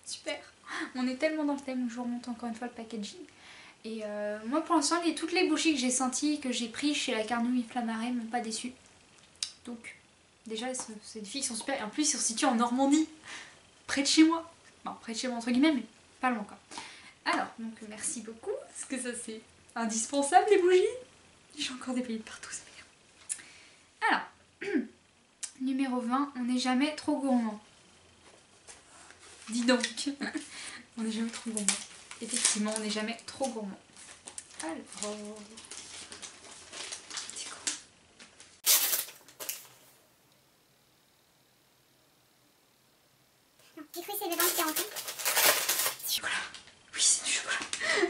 super. On est tellement dans le thème, je vous remonte encore une fois le packaging. Et moi pour l'instant toutes les bougies que j'ai senties, que j'ai pris chez la Carnum Inflammarae m'ont pas déçu. Donc déjà c'est des filles qui sont super. Et en plus ils sont situés en Normandie, près de chez moi. Bon près de chez moi entre guillemets mais pas loin quoi. Alors donc merci beaucoup, parce que ça c'est indispensable les bougies. J'ai encore des pays de partout, c'est bien. Alors, numéro 20, on n'est jamais trop gourmand. Dis donc, on n'est jamais trop gourmand. Effectivement, on n'est jamais trop gourmand. Alors, c'est quoi? J'ai cru que c'est des banques qui rentrent. C'est du chocolat. Oui, c'est du chocolat.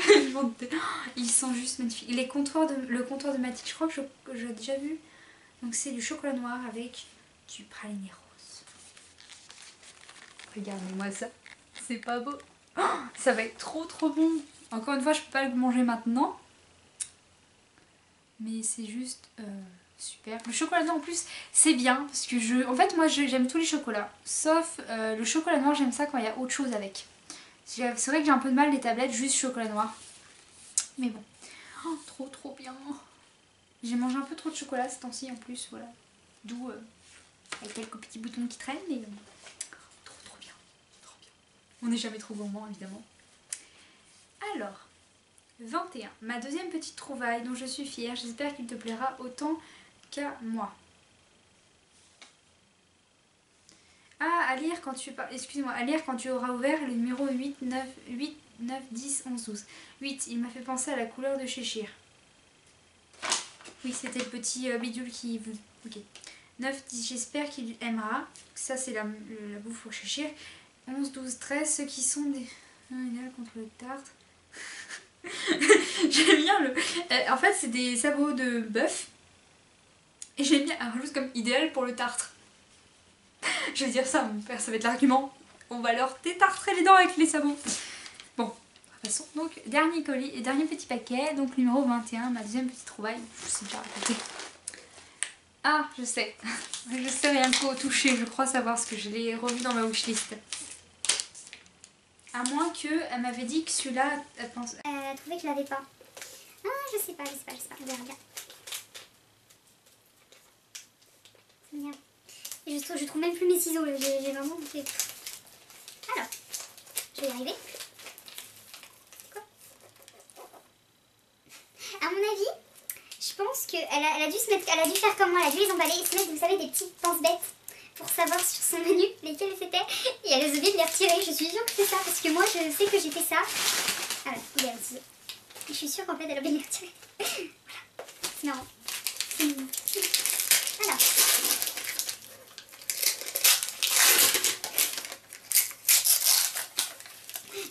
Je m'en doutais. Ils sont juste magnifiques. Le comptoir de Mathilde, je crois que j'ai déjà vu. Donc c'est du chocolat noir avec du praliné rose. Regardez-moi ça. C'est pas beau. Oh, ça va être trop bon. Encore une fois, je peux pas le manger maintenant. Mais c'est juste super. Le chocolat noir en plus, c'est bien. Parce que en fait, moi j'aime tous les chocolats. Sauf le chocolat noir, j'aime ça quand il y a autre chose avec. C'est vrai que j'ai un peu de mal les tablettes, juste chocolat noir. Mais bon. Oh, trop bien. J'ai mangé un peu trop de chocolat ce temps-ci en plus, voilà. D'où avec quelques petits boutons qui traînent, mais trop bien. On n'est jamais trop gourmand évidemment. Alors, 21. Ma deuxième petite trouvaille dont je suis fière, j'espère qu'il te plaira autant qu'à moi. Ah, à lire quand tu... Excuse-moi, à lire quand tu auras ouvert le numéro 8, 9, 10, 11, 12. 8, il m'a fait penser à la couleur de Cheshire. Oui, c'était le petit bidule qui... Ok. 9, 10, j'espère qu'il aimera. Ça, c'est la bouffe pour Cheshire. 11, 12, 13, ceux qui sont des... idéal contre le tartre. J'aime bien le... en fait, c'est des sabots de bœuf. Et j'aime bien un juste comme idéal pour le tartre. Je vais dire ça, mon père, ça va être l'argument. On va leur détartrer les dents avec les sabots. Bon, passons. Donc, dernier colis et dernier petit paquet. Donc, numéro 21, ma deuxième petite trouvaille. Je sais déjà raconté. Ah, je sais. Je sais rien qu'au toucher. Je crois savoir ce que je l'ai revu dans ma wishlist. À moins qu'elle m'avait dit que celui-là, elle pense... Elle trouvait que je l'avais pas. Ah, je sais pas. On verra bien. C'est bien. Et je trouve même plus mes ciseaux. J'ai vraiment fait... Alors, je vais y arriver. Quoi? À mon avis, je pense que elle a dû se mettre, elle a dû faire comme moi, elle a dû les emballer et se mettre, vous savez, des petites pinces bêtes pour savoir sur son menu lesquelles c'était. Et elle a oublié de les retirer. Je suis sûre que c'est ça parce que moi je sais que j'ai fait ça. Ah ouais, il y a un ciseau. Je suis sûre qu'en fait elle a oublié de les retirer. Voilà, c'est marrant. Voilà.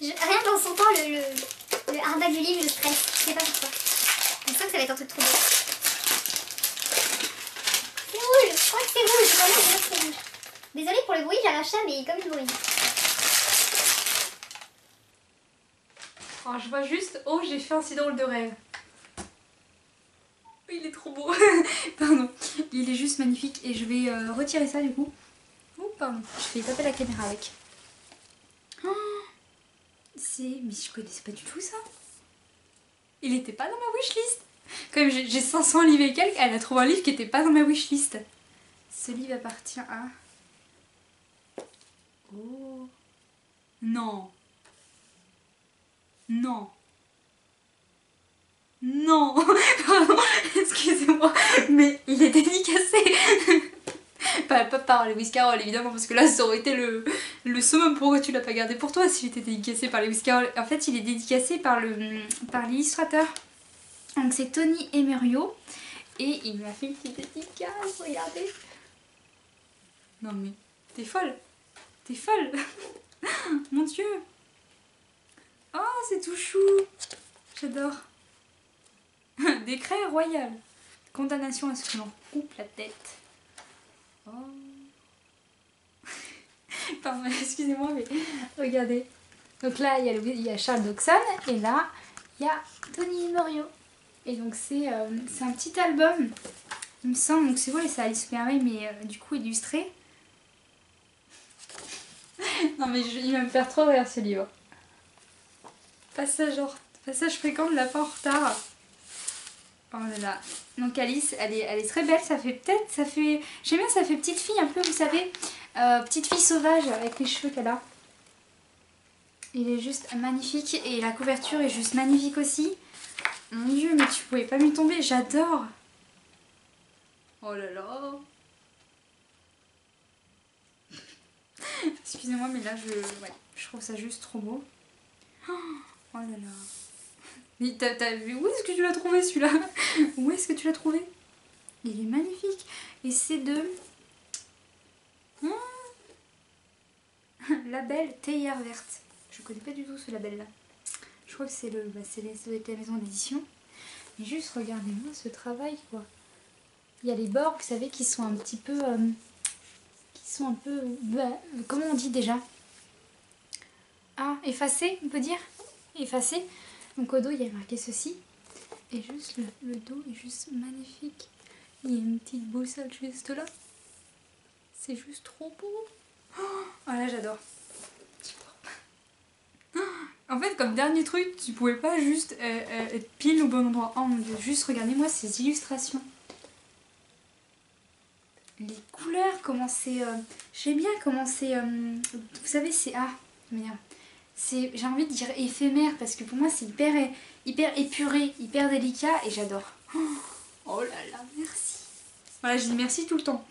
Rien qu'en sentant le hardback du livre, je stresse. Je sais pas pourquoi. Je sens que ça va être un truc trop beau. C'est rouge, je crois que c'est rouge. Vraiment, je crois que c'est rouge. Désolée pour le bruit, j'arrache ça, mais comme le bruit. Alors, je vois juste, oh, j'ai fait un si drôle de rêve. Il est trop beau. Pardon, il est juste magnifique et je vais retirer ça du coup. Oh, pardon, je vais taper la caméra avec. Oh, mais je connaissais pas du tout ça. Il était pas dans ma wishlist. Comme j'ai 500 livres et quelques, elle a trouvé un livre qui était pas dans ma wishlist. Ce livre appartient à... Oh. Non. Non. Non. Pardon, excusez-moi, mais il est dédicacé. Pas par les Whiscarol évidemment, parce que là ça aurait été le summum. Pourquoi tu l'as pas gardé pour toi s'il était dédicacé par les Whiscarol? En fait il est dédicacé par l'illustrateur. Donc c'est Tony Emerio et il m'a fait une petite dédicace, regardez. Non mais t'es folle. T'es folle. Mon dieu. Oh c'est tout chou. J'adore. Décret royal. Condamnation à ce que l'on coupe la tête. Oh. Pardon, excusez-moi, mais regardez. Donc là, il y a Charles Dodson et là, il y a Tony Emerio. Et donc c'est un petit album, il me semble. Donc c'est vrai, c'est Alice Merveille, mais du coup illustré. Non mais il va me faire trop rire ce livre. Passage fréquent de la fin en retard. Oh là là. Donc Alice, elle est très belle. Ça fait j'aime bien, ça fait petite fille un peu, vous savez, petite fille sauvage avec les cheveux qu'elle a. Il est juste magnifique et la couverture est juste magnifique aussi. Mon dieu, mais tu pouvais pas m'y tomber, j'adore. Oh là là. Excusez-moi, mais là je trouve ça juste trop beau. Oh là là. Mais t'as vu, où est-ce que tu l'as trouvé celui-là? Où est-ce que tu l'as trouvé? Il est magnifique. Et c'est de... label théière verte. Je connais pas du tout ce label là. Je crois que c'est ça doit être la maison d'édition. Mais juste regardez-moi ce travail quoi. Il y a les bords, vous savez, qui sont un petit peu... comment on dit déjà? Ah, effacés, on peut dire? Effacés. Donc au dos, il y a marqué ceci. Et juste le dos est juste magnifique. Il y a une petite boussole juste là. C'est juste trop beau. Oh là, j'adore. En fait, comme dernier truc, tu pouvais pas juste être pile au bon endroit. Oh mon dieu, juste regardez-moi ces illustrations. Les couleurs, comment c'est... j'aime bien comment c'est... vous savez, c'est... Ah, j'ai envie de dire éphémère parce que pour moi c'est hyper épuré, hyper délicat et j'adore. Oh là là, merci. Voilà, je dis merci tout le temps.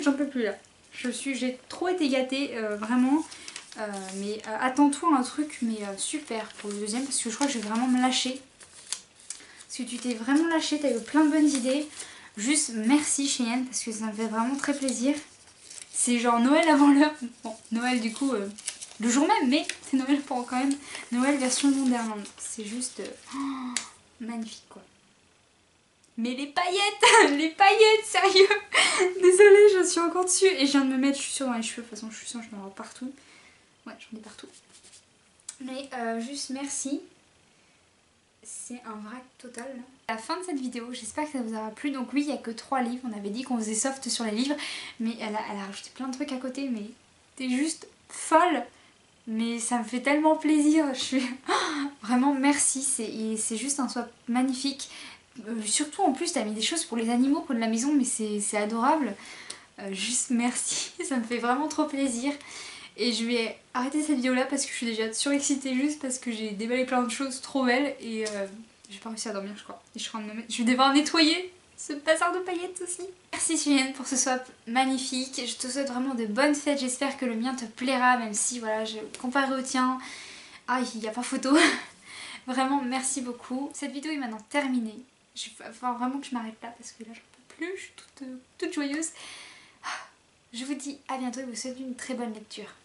J'en peux plus là. J'ai trop été gâtée, vraiment. Mais attends-toi un truc, mais super pour le deuxième parce que je crois que je vais vraiment me lâcher. Parce que tu t'es vraiment lâché, t'as eu plein de bonnes idées. Juste merci Cheyenne parce que ça me fait vraiment très plaisir. C'est genre Noël avant l'heure. Bon, Noël du coup le jour même, mais c'est Noël pour quand même. Noël version Wonderland. C'est juste magnifique quoi. Mais les paillettes, les paillettes, sérieux. Désolée, je suis encore dessus et je viens de me mettre, je suis sûre dans les cheveux. De toute façon, je suis sûre, je m'en vois partout. Ouais, j'en ai partout. Mais juste merci. C'est un vrac total. À la fin de cette vidéo, j'espère que ça vous aura plu. Donc oui, il n'y a que 3 livres. On avait dit qu'on faisait soft sur les livres. Mais elle a rajouté plein de trucs à côté. Mais t'es juste folle. Mais ça me fait tellement plaisir. Je suis... Vraiment merci. C'est juste un swap magnifique. Surtout en plus, t'as mis des choses pour les animaux, pour de la maison. Mais c'est adorable. Juste merci. Ça me fait vraiment trop plaisir. Et je vais arrêter cette vidéo là parce que je suis déjà surexcitée juste parce que j'ai déballé plein de choses trop belles et j'ai pas réussi à dormir je crois. Et je vais devoir nettoyer ce bazar de paillettes aussi. Merci Cheyenne pour ce swap magnifique. Je te souhaite vraiment de bonnes fêtes. J'espère que le mien te plaira, même si voilà, comparé au tien, il n'y a pas photo. Vraiment merci beaucoup. Cette vidéo est maintenant terminée. Il va falloir vraiment que je m'arrête là parce que là j'en peux plus. Je suis toute joyeuse. Je vous dis à bientôt et vous souhaite une très bonne lecture.